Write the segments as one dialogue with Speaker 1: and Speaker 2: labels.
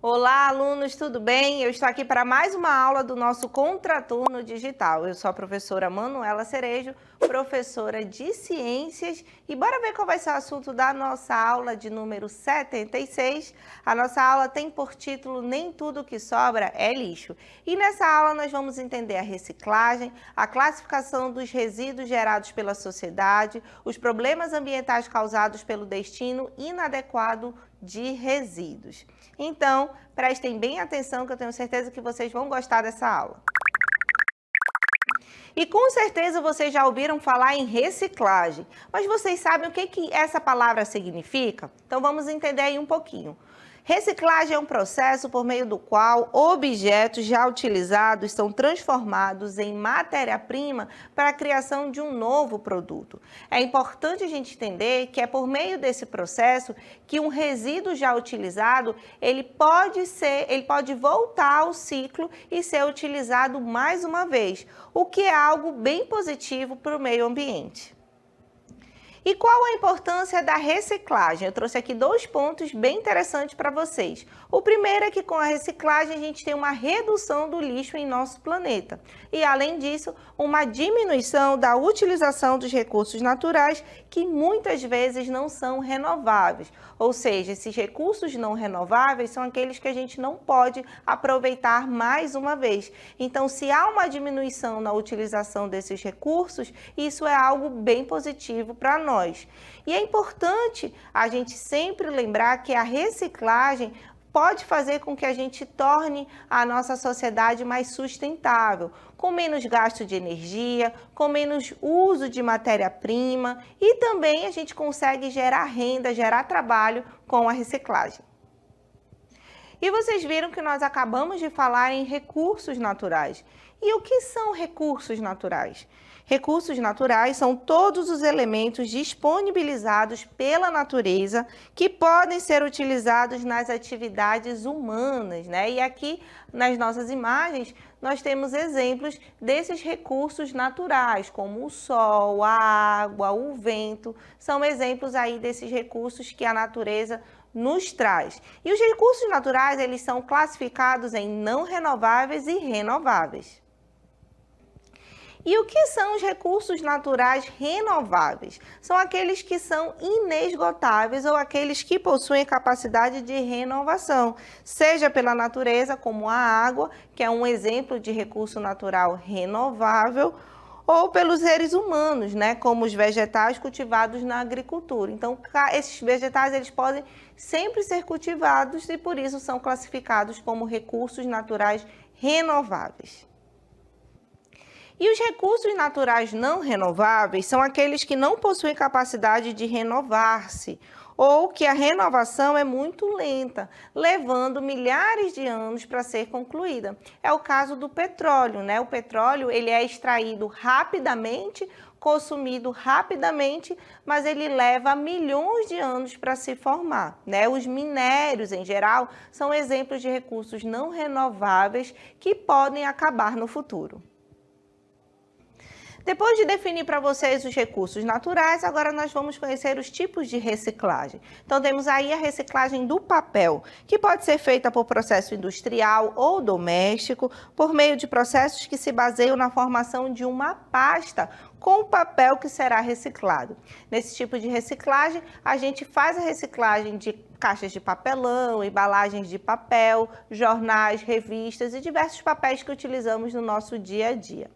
Speaker 1: Olá, alunos, tudo bem? Eu estou aqui para mais uma aula do nosso Contraturno Digital. Eu sou a professora Manuela Cerejo, professora de Ciências, e bora ver qual vai ser o assunto da nossa aula de número 76. A nossa aula tem por título Nem Tudo Que Sobra é Lixo. E nessa aula nós vamos entender a reciclagem, a classificação dos resíduos gerados pela sociedade, os problemas ambientais causados pelo destino inadequado de resíduos. Então, prestem bem atenção que eu tenho certeza que vocês vão gostar dessa aula. E com certeza vocês já ouviram falar em reciclagem, mas vocês sabem o que essa palavra significa? Então vamos entender aí um pouquinho. Reciclagem é um processo por meio do qual objetos já utilizados são transformados em matéria-prima para a criação de um novo produto. É importante a gente entender que é por meio desse processo que um resíduo já utilizado, ele pode voltar ao ciclo e ser utilizado mais uma vez, o que é algo bem positivo para o meio ambiente. E qual a importância da reciclagem? Eu trouxe aqui dois pontos bem interessantes para vocês. O primeiro é que com a reciclagem a gente tem uma redução do lixo em nosso planeta. E além disso, uma diminuição da utilização dos recursos naturais que muitas vezes não são renováveis. Ou seja, esses recursos não renováveis são aqueles que a gente não pode aproveitar mais uma vez. Então, se há uma diminuição na utilização desses recursos, isso é algo bem positivo para nós. E é importante a gente sempre lembrar que a reciclagem pode fazer com que a gente torne a nossa sociedade mais sustentável, com menos gasto de energia, com menos uso de matéria-prima, e também a gente consegue gerar renda, gerar trabalho com a reciclagem. E vocês viram que nós acabamos de falar em recursos naturais. E o que são recursos naturais? Recursos naturais são todos os elementos disponibilizados pela natureza que podem ser utilizados nas atividades humanas, né? E aqui nas nossas imagens nós temos exemplos desses recursos naturais, como o sol, a água, o vento, são exemplos aí desses recursos que a natureza nos traz. E os recursos naturais, eles são classificados em não renováveis e renováveis. E o que são os recursos naturais renováveis? São aqueles que são inesgotáveis ou aqueles que possuem capacidade de renovação, seja pela natureza, como a água, que é um exemplo de recurso natural renovável, ou pelos seres humanos, né, como os vegetais cultivados na agricultura. Então, esses vegetais eles podem sempre ser cultivados e por isso são classificados como recursos naturais renováveis. E os recursos naturais não renováveis são aqueles que não possuem capacidade de renovar-se ou que a renovação é muito lenta, levando milhares de anos para ser concluída. É o caso do petróleo, né? O petróleo ele é extraído rapidamente, consumido rapidamente, mas ele leva milhões de anos para se formar, né? Os minérios, em geral, são exemplos de recursos não renováveis que podem acabar no futuro. Depois de definir para vocês os recursos naturais, agora nós vamos conhecer os tipos de reciclagem. Então, temos aí a reciclagem do papel, que pode ser feita por processo industrial ou doméstico, por meio de processos que se baseiam na formação de uma pasta com o papel que será reciclado. Nesse tipo de reciclagem, a gente faz a reciclagem de caixas de papelão, embalagens de papel, jornais, revistas e diversos papéis que utilizamos no nosso dia a dia.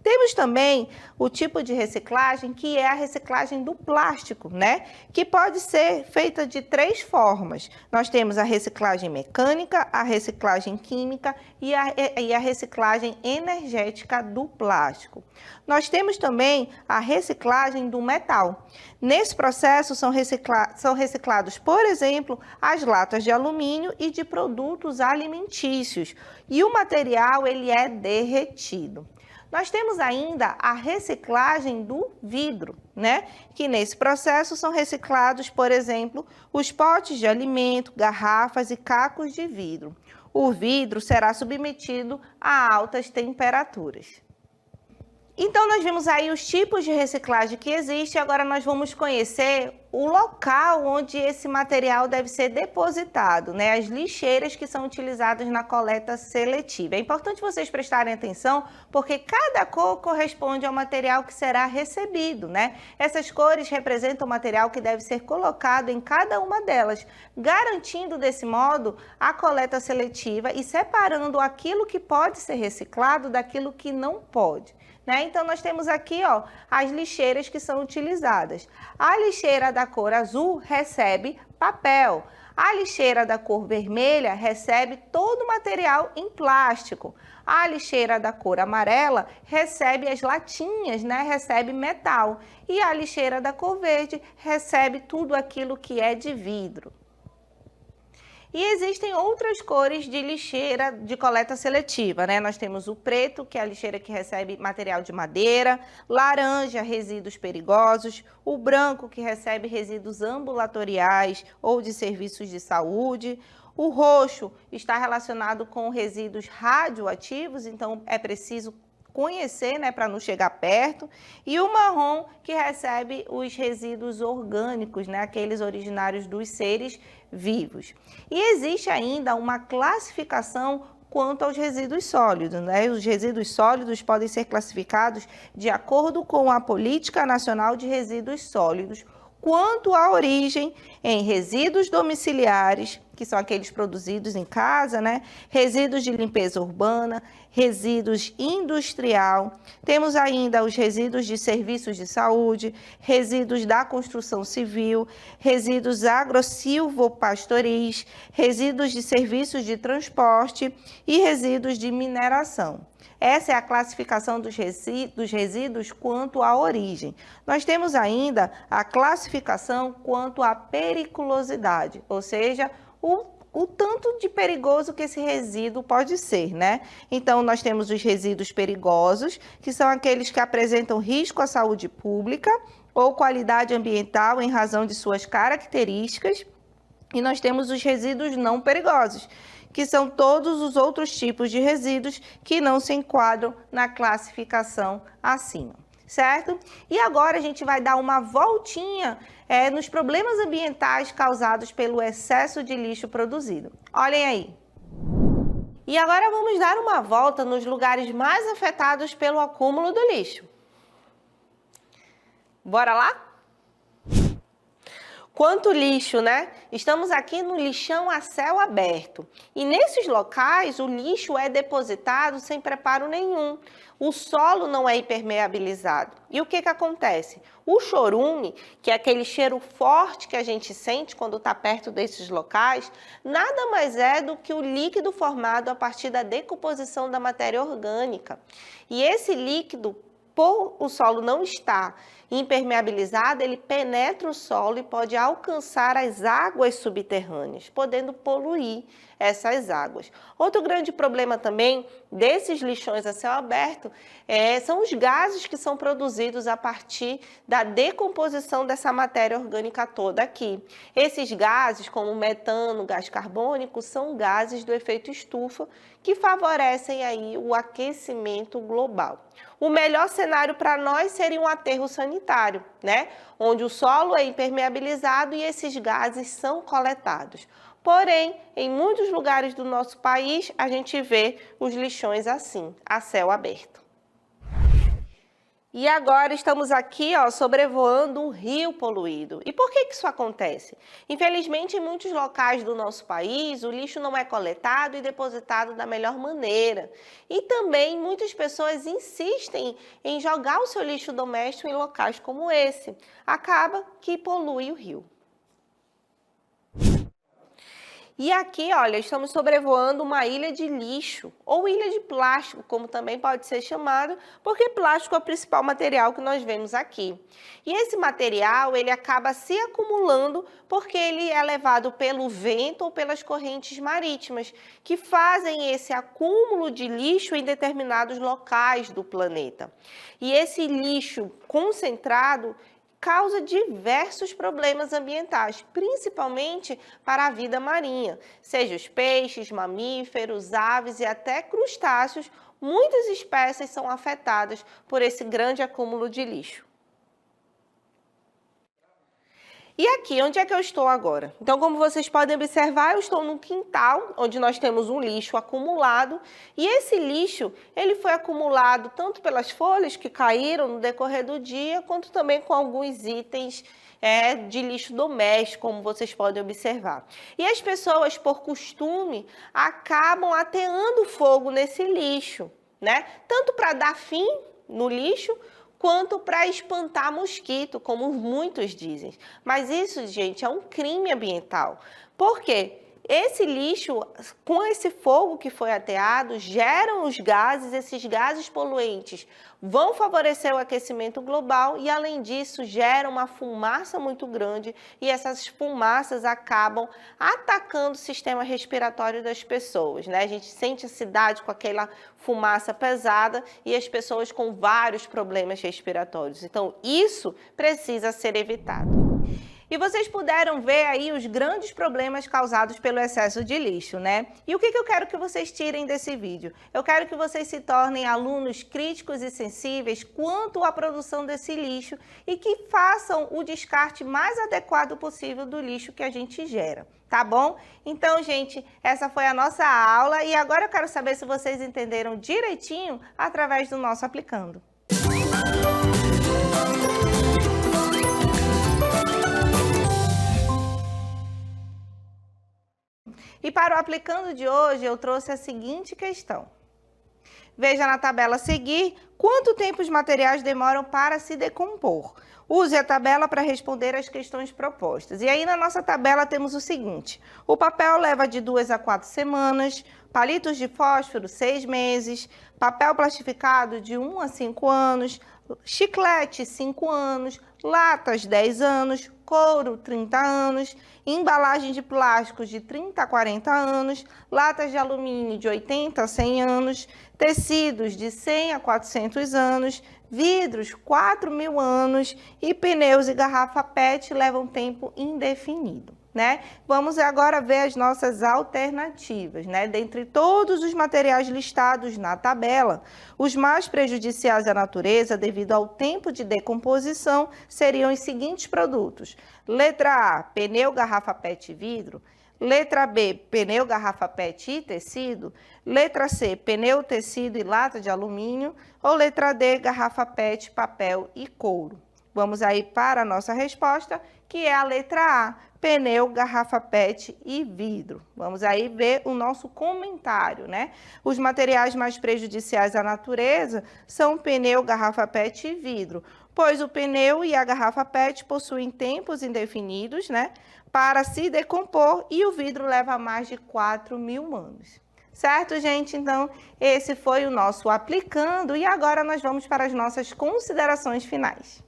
Speaker 1: Temos também o tipo de reciclagem que é a reciclagem do plástico, né? Que pode ser feita de três formas. Nós temos a reciclagem mecânica, a reciclagem química e a reciclagem energética do plástico. Nós temos também a reciclagem do metal. Nesse processo são reciclados, por exemplo, as latas de alumínio e de produtos alimentícios. E o material ele é derretido. Nós temos ainda a reciclagem do vidro, né? Que nesse processo são reciclados, por exemplo, os potes de alimento, garrafas e cacos de vidro. O vidro será submetido a altas temperaturas. Então, nós vimos aí os tipos de reciclagem que existem, agora nós vamos conhecer o local onde esse material deve ser depositado, né? As lixeiras que são utilizadas na coleta seletiva. É importante vocês prestarem atenção, porque cada cor corresponde ao material que será recebido, né? Essas cores representam o material que deve ser colocado em cada uma delas, garantindo desse modo a coleta seletiva e separando aquilo que pode ser reciclado daquilo que não pode. Então, nós temos aqui as lixeiras que são utilizadas. A lixeira da cor azul recebe papel. A lixeira da cor vermelha recebe todo o material em plástico. A lixeira da cor amarela recebe as latinhas, recebe metal. E a lixeira da cor verde recebe tudo aquilo que é de vidro. E existem outras cores de lixeira de coleta seletiva, Nós temos o preto, que é a lixeira que recebe material de madeira, laranja, resíduos perigosos, o branco, que recebe resíduos ambulatoriais ou de serviços de saúde, o roxo está relacionado com resíduos radioativos, então é preciso conhecer, para não chegar perto, e o marrom, que recebe os resíduos orgânicos, aqueles originários dos seres vivos. E existe ainda uma classificação quanto aos resíduos sólidos, Os resíduos sólidos podem ser classificados de acordo com a Política Nacional de Resíduos Sólidos, quanto à origem em resíduos domiciliares, que são aqueles produzidos em casa, resíduos de limpeza urbana, resíduos industrial, temos ainda os resíduos de serviços de saúde, resíduos da construção civil, resíduos agro-silvopastoris, resíduos de serviços de transporte e resíduos de mineração. Essa é a classificação dos resíduos quanto à origem. Nós temos ainda a classificação quanto à periculosidade, ou seja, o tanto de perigoso que esse resíduo pode ser, Então, nós temos os resíduos perigosos, que são aqueles que apresentam risco à saúde pública ou qualidade ambiental em razão de suas características. E nós temos os resíduos não perigosos, que são todos os outros tipos de resíduos que não se enquadram na classificação acima, certo? E agora a gente vai dar uma voltinha nos problemas ambientais causados pelo excesso de lixo produzido. Olhem aí. E agora vamos dar uma volta nos lugares mais afetados pelo acúmulo do lixo. Bora lá? Quanto lixo, Estamos aqui no lixão a céu aberto. E nesses locais, o lixo é depositado sem preparo nenhum. O solo não é impermeabilizado. E o que acontece? O chorume, que é aquele cheiro forte que a gente sente quando está perto desses locais, nada mais é do que o líquido formado a partir da decomposição da matéria orgânica. E esse líquido, por o solo não estar impermeabilizado, ele penetra o solo e pode alcançar as águas subterrâneas, podendo poluir essas águas. Outro grande problema também desses lixões a céu aberto são os gases que são produzidos a partir da decomposição dessa matéria orgânica toda aqui. Esses gases, como o metano, o gás carbônico, são gases do efeito estufa que favorecem aí o aquecimento global. O melhor cenário para nós seria um aterro sanitário, onde o solo é impermeabilizado e esses gases são coletados. Porém, em muitos lugares do nosso país, a gente vê os lixões assim, a céu aberto. E agora estamos aqui, sobrevoando um rio poluído. E por que isso acontece? Infelizmente, em muitos locais do nosso país, o lixo não é coletado e depositado da melhor maneira. E também muitas pessoas insistem em jogar o seu lixo doméstico em locais como esse. Acaba que polui o rio.
Speaker 2: E aqui, olha, estamos sobrevoando uma ilha de lixo, ou ilha de plástico, como também pode ser chamado, porque plástico é o principal material que nós vemos aqui. E esse material, ele acaba se acumulando porque ele é levado pelo vento ou pelas correntes marítimas, que fazem esse acúmulo de lixo em determinados locais do planeta. E esse lixo concentrado causa diversos problemas ambientais, principalmente para a vida marinha, seja os peixes, mamíferos, aves e até crustáceos. Muitas espécies são afetadas por esse grande acúmulo de lixo. E aqui, onde é que eu estou agora? Então, como vocês podem observar, eu estou num quintal, onde nós temos um lixo acumulado, e esse lixo, ele foi acumulado tanto pelas folhas que caíram no decorrer do dia, quanto também com alguns itens de lixo doméstico, como vocês podem observar. E as pessoas, por costume, acabam ateando fogo nesse lixo, né? Tanto para dar fim no lixo, quanto para espantar mosquito, como muitos dizem. Mas isso, gente, é um crime ambiental. Por quê? Esse lixo, com esse fogo que foi ateado, geram os gases, esses gases poluentes vão favorecer o aquecimento global e, além disso, geram uma fumaça muito grande e essas fumaças acabam atacando o sistema respiratório das pessoas, né? A gente sente a cidade com aquela fumaça pesada e as pessoas com vários problemas respiratórios. Então, isso precisa ser evitado. E vocês puderam ver aí os grandes problemas causados pelo excesso de lixo, né? E o que eu quero que vocês tirem desse vídeo? Eu quero que vocês se tornem alunos críticos e sensíveis quanto à produção desse lixo e que façam o descarte mais adequado possível do lixo que a gente gera, tá bom? Então, gente, essa foi a nossa aula e agora eu quero saber se vocês entenderam direitinho através do nosso Aplicando. E para o Aplicando de hoje, eu trouxe a seguinte questão. Veja na tabela a seguir quanto tempo os materiais demoram para se decompor. Use a tabela para responder as questões propostas. E aí na nossa tabela temos o seguinte: o papel leva de 2 a 4 semanas, palitos de fósforo 6 meses, papel plastificado de 1 a 5 anos, chiclete 5 anos, latas 10 anos, couro 30 anos, embalagem de plásticos de 30 a 40 anos, latas de alumínio de 80 a 100 anos, tecidos de 100 a 400 anos, vidros 4.000 anos e pneus e garrafa PET levam tempo indefinido, né? Vamos agora ver as nossas alternativas, né? Dentre todos os materiais listados na tabela, os mais prejudiciais à natureza devido ao tempo de decomposição seriam os seguintes produtos. Letra A, pneu, garrafa PET e vidro. Letra B, pneu, garrafa PET e tecido. Letra C, pneu, tecido e lata de alumínio. Ou letra D, garrafa PET, papel e couro. Vamos aí para a nossa resposta, que é a letra A, pneu, garrafa PET e vidro. Vamos aí ver o nosso comentário, né? Os materiais mais prejudiciais à natureza são pneu, garrafa PET e vidro, pois o pneu e a garrafa PET possuem tempos indefinidos, né, para se decompor e o vidro leva mais de 4.000 anos. Certo, gente? Então, esse foi o nosso Aplicando e agora nós vamos para as nossas considerações finais.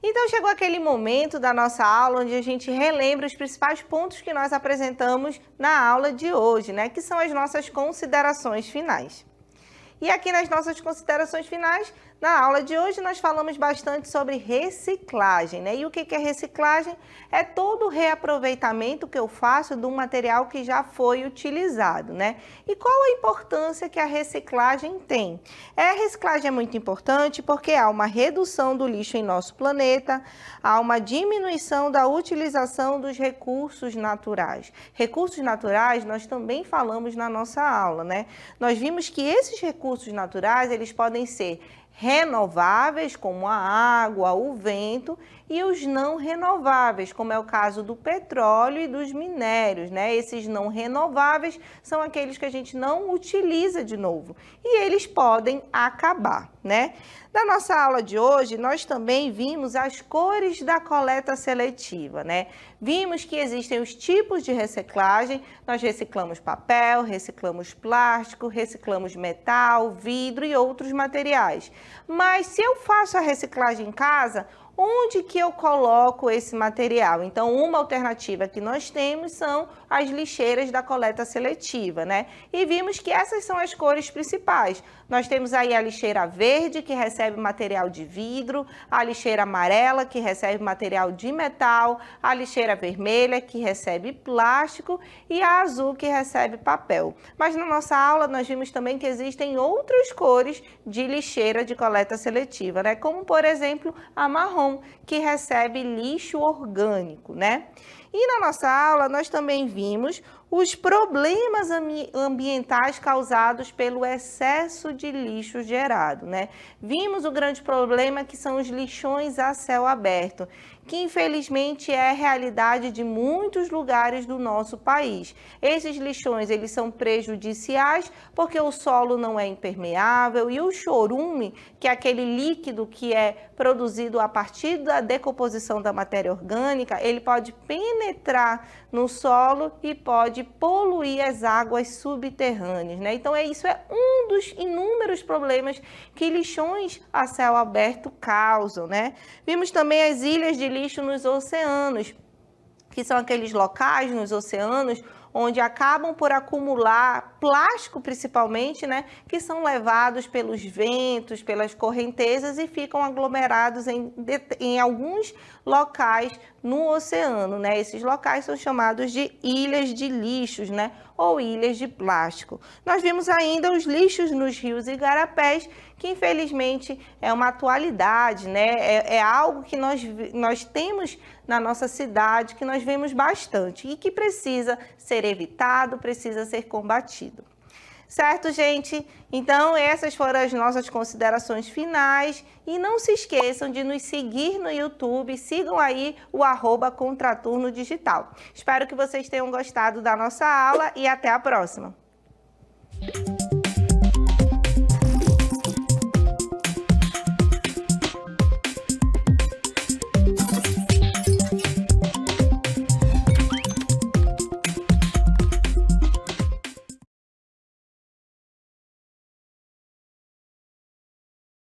Speaker 2: Então, chegou aquele momento da nossa aula onde a gente relembra os principais pontos que nós apresentamos na aula de hoje, né? Que são as nossas considerações finais. E aqui nas nossas considerações finais, na aula de hoje, nós falamos bastante sobre reciclagem, né? E o que é reciclagem? É todo o reaproveitamento que eu faço de um material que já foi utilizado, né? E qual a importância que a reciclagem tem? A reciclagem é muito importante porque há uma redução do lixo em nosso planeta, há uma diminuição da utilização dos recursos naturais. Recursos naturais nós também falamos na nossa aula, né? Nós vimos que esses recursos naturais, eles podem ser renováveis, como a água, o vento,
Speaker 1: e os não renováveis, como é o caso do petróleo e dos minérios, né? Esses não renováveis são aqueles que a gente não utiliza de novo e eles podem acabar, né? Na nossa aula de hoje, nós também vimos as cores da coleta seletiva, né? Vimos que existem os tipos de reciclagem, nós reciclamos papel, reciclamos plástico, reciclamos metal, vidro e outros materiais. Mas se eu faço a reciclagem em casa, onde que eu coloco esse material? Então, uma alternativa que nós temos são as lixeiras da coleta seletiva, né? E vimos que essas são as cores principais. Nós temos aí a lixeira verde, que recebe material de vidro, a lixeira amarela, que recebe material de metal, a lixeira vermelha, que recebe plástico, e a azul, que recebe papel. Mas na nossa aula nós vimos também que existem outras cores de lixeira de coleta seletiva, né? Como, por exemplo, a marrom, que recebe lixo orgânico, né? E na nossa aula nós também vimos os problemas ambientais causados pelo excesso de lixo gerado, né? Vimos o grande problema que são os lixões a céu aberto, que infelizmente é a realidade de muitos lugares do nosso país. Esses lixões, eles são prejudiciais porque o solo não é impermeável e o chorume, que é aquele líquido que é produzido a partir da decomposição da matéria orgânica, ele pode penetrar no solo e pode poluir as águas subterrâneas, né? Então, isso é um dos inúmeros problemas que lixões a céu aberto causam, né? Vimos também as ilhas de lixo nos oceanos, que são aqueles locais nos oceanos onde acabam por acumular plástico principalmente, né, que são levados pelos ventos, pelas correntezas e ficam aglomerados em alguns locais no oceano, né? Esses locais são chamados de ilhas de lixos, né, ou ilhas de plástico. Nós vimos ainda os lixos nos rios e igarapés, que infelizmente é uma atualidade, né? É algo que nós temos na nossa cidade, que nós vemos bastante e que precisa ser evitado, precisa ser combatido. Certo, gente? Então, essas foram as nossas considerações finais. E não se esqueçam de nos seguir no YouTube. Sigam aí o @Contraturno Digital. Espero que vocês tenham gostado da nossa aula e até a próxima.